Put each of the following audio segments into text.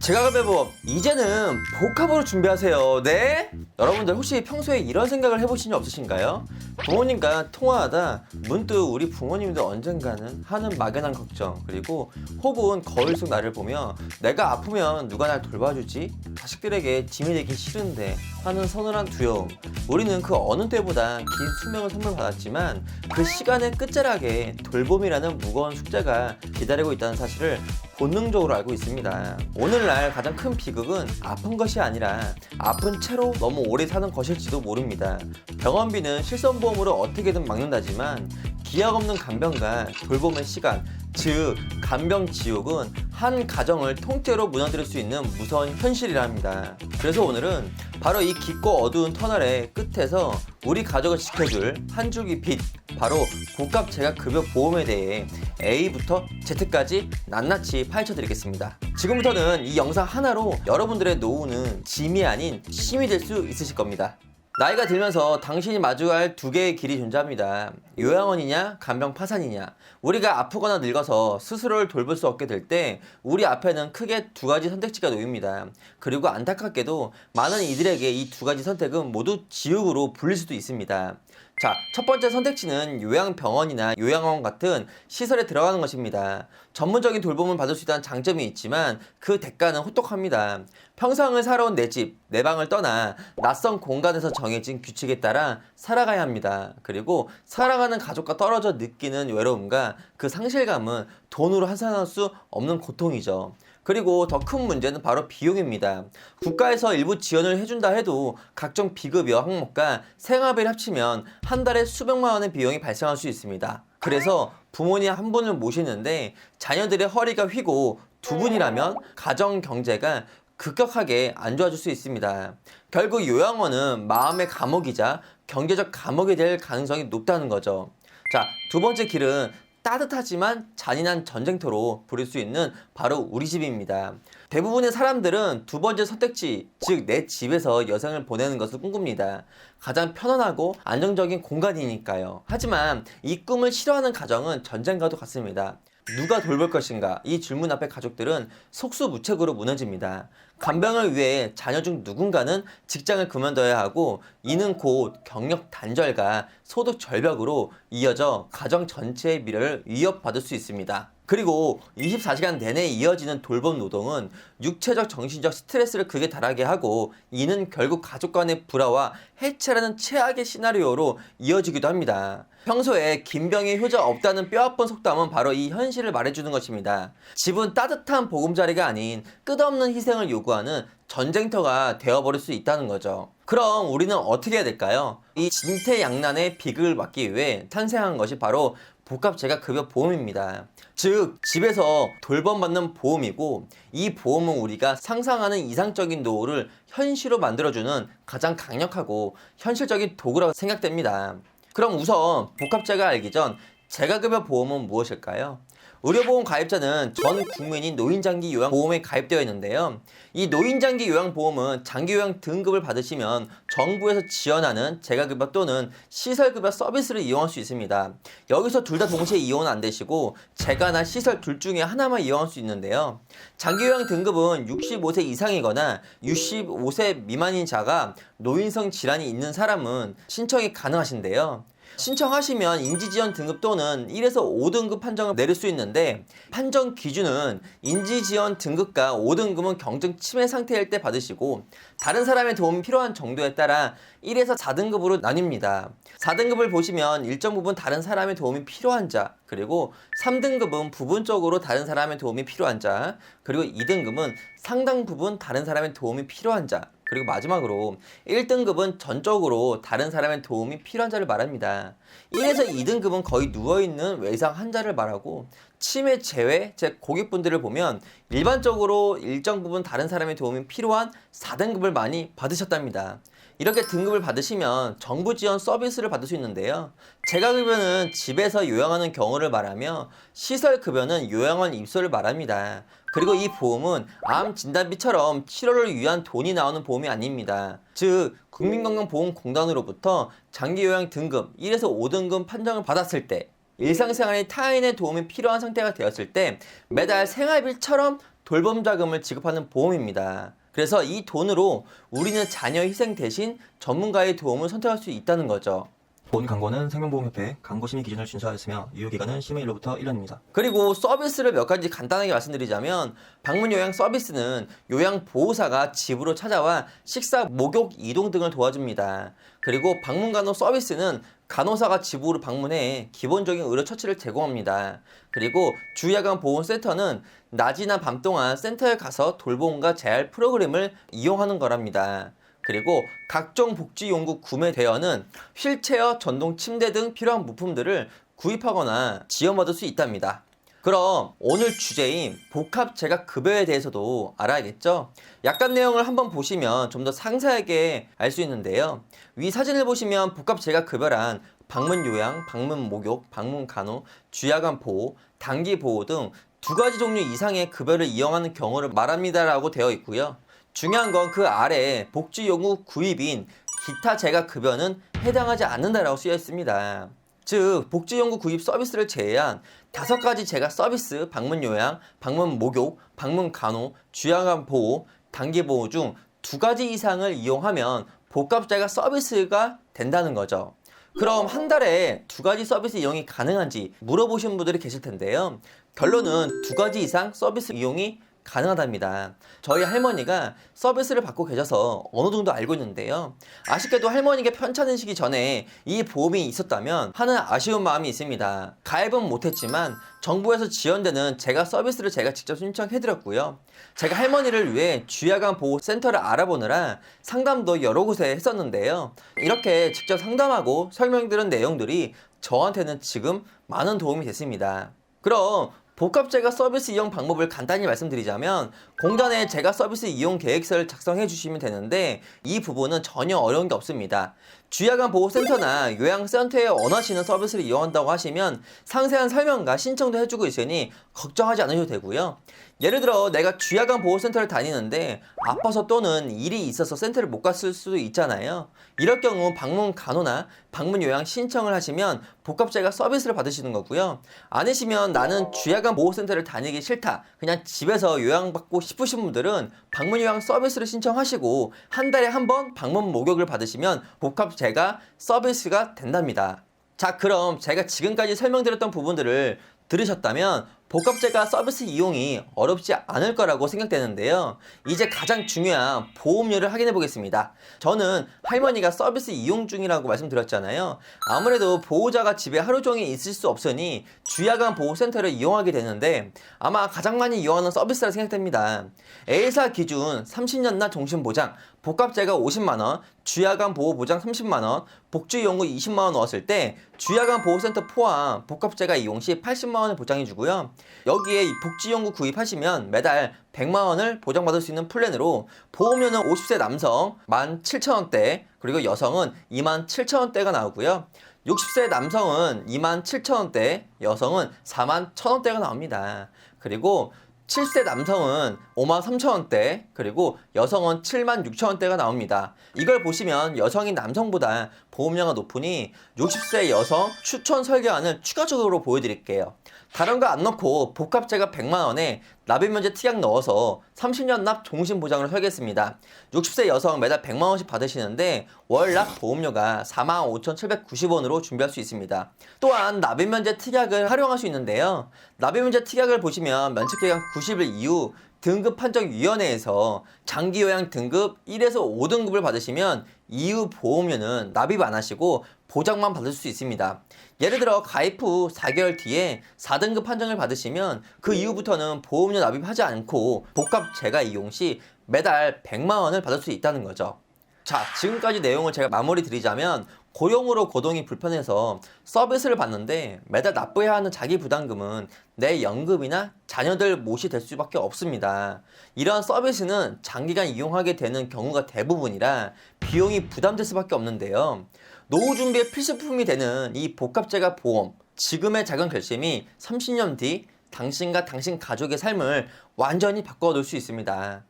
제가갑의법 이제는 복합으로 준비하세요. 네? 여러분들 혹시 평소에 이런 생각을 해보신 적 없으신가요? 부모님과 통화하다 문득 우리 부모님도 언젠가는 하는 막연한 걱정, 그리고 혹은 거울 속 나를 보며 내가 아프면 누가 날 돌봐주지? 자식들에게 짐이 되기 싫은데 하는 서늘한 두려움. 우리는 그 어느 때보다 긴 수명을 선물 받았지만 그 시간의 끝자락에 돌봄이라는 무거운 숙제가 기다리고 있다는 사실을 본능적으로 알고 있습니다. 오늘날 가장 큰 비극은 아픈 것이 아니라 아픈 채로 너무 오래 사는 것일지도 모릅니다. 병원비는 실손보험으로 어떻게든 막는다지만 기약 없는 간병과 돌봄의 시간, 즉 간병지옥은 한 가정을 통째로 무너뜨릴 수 있는 무서운 현실이라 합니다. 그래서 오늘은 바로 이 깊고 어두운 터널의 끝에서 우리 가족을 지켜줄 한 줄기 빛, 바로 복합 재가급여 보험에 대해 A부터 Z까지 낱낱이 파헤쳐드리겠습니다. 지금부터는 이 영상 하나로 여러분들의 노후는 짐이 아닌 쉼이 될 수 있으실 겁니다. 나이가 들면서 당신이 마주할 두 개의 길이 존재합니다. 요양원이냐 간병 파산이냐. 우리가 아프거나 늙어서 스스로를 돌볼 수 없게 될 때 우리 앞에는 크게 두 가지 선택지가 놓입니다. 그리고 안타깝게도 많은 이들에게 이 두 가지 선택은 모두 지옥으로 불릴 수도 있습니다. 자, 첫 번째 선택지는 요양병원이나 요양원 같은 시설에 들어가는 것입니다. 전문적인 돌봄을 받을 수 있다는 장점이 있지만 그 대가는 호떡합니다. 평생을 살아온 내 집, 내 방을 떠나 낯선 공간에서 정해진 규칙에 따라 살아가야 합니다. 그리고 사랑하는 가족과 떨어져 느끼는 외로움과 그 상실감은 돈으로 환산할 수 없는 고통이죠. 그리고 더 큰 문제는 바로 비용입니다. 국가에서 일부 지원을 해준다 해도 각종 비급여 항목과 생활비를 합치면 한 달에 수백만 원의 비용이 발생할 수 있습니다. 그래서 부모님 한 분을 모시는데 자녀들의 허리가 휘고 두 분이라면 가정 경제가 급격하게 안 좋아질 수 있습니다. 결국 요양원은 마음의 감옥이자 경제적 감옥이 될 가능성이 높다는 거죠. 자, 두 번째 길은 따뜻하지만 잔인한 전쟁터로 부를 수 있는 바로 우리 집입니다. 대부분의 사람들은 두 번째 선택지, 즉 내 집에서 여생을 보내는 것을 꿈꿉니다. 가장 편안하고 안정적인 공간이니까요. 하지만 이 꿈을 싫어하는 가정은 전쟁과도 같습니다. 누가 돌볼 것인가? 이 질문 앞에 가족들은 속수무책으로 무너집니다. 간병을 위해 자녀 중 누군가는 직장을 그만둬야 하고 이는 곧 경력 단절과 소득 절벽으로 이어져 가정 전체의 미래를 위협받을 수 있습니다. 그리고 24시간 내내 이어지는 돌봄 노동은 육체적 정신적 스트레스를 극에 달하게 하고 이는 결국 가족 간의 불화와 해체라는 최악의 시나리오로 이어지기도 합니다. 평소에 김병의 효자 없다는 뼈아픈 속담은 바로 이 현실을 말해주는 것입니다. 집은 따뜻한 보금자리가 아닌 끝없는 희생을 요구하는 전쟁터가 되어버릴 수 있다는 거죠. 그럼 우리는 어떻게 해야 될까요? 이 진퇴양난의 비극을 막기 위해 탄생한 것이 바로 복합재가급여 보험입니다. 즉 집에서 돌봄받는 보험이고 이 보험은 우리가 상상하는 이상적인 노후를 현실로 만들어주는 가장 강력하고 현실적인 도구라고 생각됩니다. 그럼 우선 복합재가 알기 전 재가급여 보험은 무엇일까요? 의료보험 가입자는 전 국민이 노인장기 요양보험에 가입되어 있는데요. 이 노인장기 요양보험은 장기요양 등급을 받으시면 정부에서 지원하는 재가급여 또는 시설급여 서비스를 이용할 수 있습니다. 여기서 둘 다 동시에 이용은 안 되시고 재가나 시설 둘 중에 하나만 이용할 수 있는데요. 장기요양 등급은 65세 이상이거나 65세 미만인 자가 노인성 질환이 있는 사람은 신청이 가능하신데요. 신청하시면 인지지원 등급 또는 1에서 5등급 판정을 내릴 수 있는데 판정 기준은 인지지원 등급과 5등급은 경증 치매 상태일 때 받으시고 다른 사람의 도움이 필요한 정도에 따라 1에서 4등급으로 나뉩니다. 4등급을 보시면 일정 부분 다른 사람의 도움이 필요한 자, 그리고 3등급은 부분적으로 다른 사람의 도움이 필요한 자, 그리고 2등급은 상당 부분 다른 사람의 도움이 필요한 자, 그리고 마지막으로 1등급은 전적으로 다른 사람의 도움이 필요한 자를 말합니다. 1에서 2등급은 거의 누워있는 외상 환자를 말하고 치매 제외, 즉 고객분들을 보면 일반적으로 일정 부분 다른 사람의 도움이 필요한 4등급을 많이 받으셨답니다. 이렇게 등급을 받으시면 정부 지원 서비스를 받을 수 있는데요. 재가급여는 집에서 요양하는 경우를 말하며 시설급여는 요양원 입소를 말합니다. 그리고 이 보험은 암 진단비처럼 치료를 위한 돈이 나오는 보험이 아닙니다. 즉 국민건강보험공단으로부터 장기요양 등급 1에서 5등급 판정을 받았을 때 일상생활에 타인의 도움이 필요한 상태가 되었을 때 매달 생활비처럼 돌봄 자금을 지급하는 보험입니다. 그래서 이 돈으로 우리는 자녀 희생 대신 전문가의 도움을 선택할 수 있다는 거죠. 본 광고는 생명보험협회 광고 심의 기준을 준수하였으며 유효기간은 심의일로부터 1년입니다. 그리고 서비스를 몇 가지 간단하게 말씀드리자면 방문 요양 서비스는 요양보호사가 집으로 찾아와 식사, 목욕, 이동 등을 도와줍니다. 그리고 방문간호 서비스는 간호사가 집으로 방문해 기본적인 의료 처치를 제공합니다. 그리고 주야간 보호센터는 낮이나 밤 동안 센터에 가서 돌봄과 재활 프로그램을 이용하는 거랍니다. 그리고 각종 복지용구 구매 대여는 휠체어, 전동 침대 등 필요한 부품들을 구입하거나 지원받을 수 있답니다. 그럼 오늘 주제인 복합재가급여에 대해서도 알아야겠죠? 약관 내용을 한번 보시면 좀 더 상세하게 알 수 있는데요. 위 사진을 보시면 복합재가급여란 방문 요양, 방문 목욕, 방문 간호, 주야간 보호, 단기 보호 등 두 가지 종류 이상의 급여를 이용하는 경우를 말합니다라고 되어 있고요. 중요한 건 그 아래 복지용구 구입인 기타 재가급여는 해당하지 않는다라고 쓰여 있습니다. 즉 복지용구 구입 서비스를 제외한 5가지 재가 서비스, 방문 요양, 방문 목욕, 방문 간호, 주야간 보호, 단기 보호 중 2가지 이상을 이용하면 복합재가 서비스가 된다는 거죠. 그럼 한 달에 2가지 서비스 이용이 가능한지 물어보신 분들이 계실 텐데요. 결론은 2가지 이상 서비스 이용이 가능하답니다. 저희 할머니가 서비스를 받고 계셔서 어느 정도 알고 있는데요. 아쉽게도 할머니가 편찮으시기 전에 이 보험이 있었다면 하는 아쉬운 마음이 있습니다. 가입은 못했지만 정부에서 지원되는 재가 서비스를 제가 직접 신청해드렸고요. 제가 할머니를 위해 주야간 보호센터를 알아보느라 상담도 여러 곳에 했었는데요. 이렇게 직접 상담하고 설명드린 내용들이 저한테는 지금 많은 도움이 됐습니다. 그럼 복합재가 서비스 이용 방법을 간단히 말씀드리자면 공단에 재가 서비스 이용 계획서를 작성해 주시면 되는데 이 부분은 전혀 어려운 게 없습니다. 주야간 보호센터나 요양센터에 원하시는 서비스를 이용한다고 하시면 상세한 설명과 신청도 해주고 있으니 걱정하지 않으셔도 되고요. 예를 들어 내가 주야간 보호센터를 다니는데 아파서 또는 일이 있어서 센터를 못 갔을 수도 있잖아요. 이럴 경우 방문 간호나 방문 요양 신청을 하시면 복합재가 서비스를 받으시는 거고요. 아니시면 나는 주야간 보호센터를 다니기 싫다, 그냥 집에서 요양받고 싶으신 분들은 방문 요양 서비스를 신청하시고 한 달에 한 번 방문 목욕을 받으시면 복합재가 서비스가 된답니다. 자, 그럼 제가 지금까지 설명드렸던 부분들을 들으셨다면 복합재가 서비스 이용이 어렵지 않을 거라고 생각되는데요. 이제 가장 중요한 보험료를 확인해 보겠습니다. 저는 할머니가 서비스 이용 중이라고 말씀드렸잖아요. 아무래도 보호자가 집에 하루 종일 있을 수 없으니 주야간 보호센터를 이용하게 되는데 아마 가장 많이 이용하는 서비스라 생각됩니다. A사 기준 30년 날 종신보장, 복합재가 50만원, 주야간 보호보장 30만원, 복지용구 20만원 넣었을 때 주야간 보호센터 포함 복합재가 이용 시 80만원을 보장해주고요. 여기에 이 복지용구 구입하시면 매달 100만원을 보장받을 수 있는 플랜으로 보험료는 50세 남성 17,000원대, 그리고 여성은 27,000원대가 나오고요. 60세 남성은 27,000원대, 여성은 41,000원대가 나옵니다. 그리고 7세 남성은 53,000원대, 그리고 여성은 76,000원대가 나옵니다. 이걸 보시면 여성이 남성보다 보험료가 높으니 60세 여성 추천 설계안을 추가적으로 보여드릴게요. 다른 거 안 넣고 복합재가 100만원에 납입면제 특약 넣어서 30년 납 종신보장을 설계했습니다. 60세 여성 매달 100만원씩 받으시는데 월 납 보험료가 45,790원으로 준비할 수 있습니다. 또한 납입면제 특약을 활용할 수 있는데요. 납입면제 특약을 보시면 면책기간 90일 이후 등급판정위원회에서 장기요양 등급 1에서 5등급을 받으시면 이후 보험료는 납입 안 하시고 보장만 받을 수 있습니다. 예를 들어 가입 후 4개월 뒤에 4등급 판정을 받으시면 그 이후부터는 보험료 납입하지 않고 복합재가 이용 시 매달 100만원을 받을 수 있다는 거죠. 자, 지금까지 내용을 제가 마무리 드리자면 고령으로 거동이 불편해서 서비스를 받는데 매달 납부해야 하는 자기 부담금은 내 연금이나 자녀들 몫이 될 수밖에 없습니다. 이러한 서비스는 장기간 이용하게 되는 경우가 대부분이라 비용이 부담될 수밖에 없는데요. 노후 준비의 필수품이 되는 이 복합재가 보험, 지금의 작은 결심이 30년 뒤 당신과 당신 가족의 삶을 완전히 바꿔놓을 수 있습니다.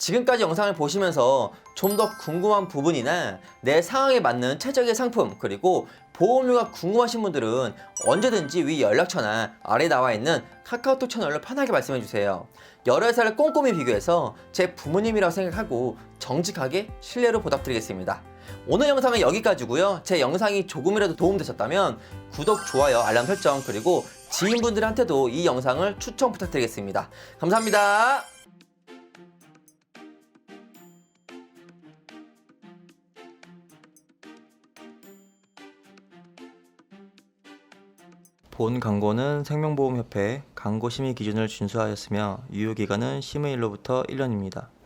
지금까지 영상을 보시면서 좀 더 궁금한 부분이나 내 상황에 맞는 최적의 상품 그리고 보험료가 궁금하신 분들은 언제든지 위 연락처나 아래 나와 있는 카카오톡 채널로 편하게 말씀해 주세요. 여러 회사를 꼼꼼히 비교해서 제 부모님이라고 생각하고 정직하게 신뢰로 보답드리겠습니다. 오늘 영상은 여기까지고요. 제 영상이 조금이라도 도움되셨다면 구독, 좋아요, 알람 설정 그리고 지인분들한테도 이 영상을 추천 부탁드리겠습니다. 감사합니다. 본 광고는 생명보험협회 광고심의 기준을 준수하였으며 유효기간은 심의일로부터 1년입니다.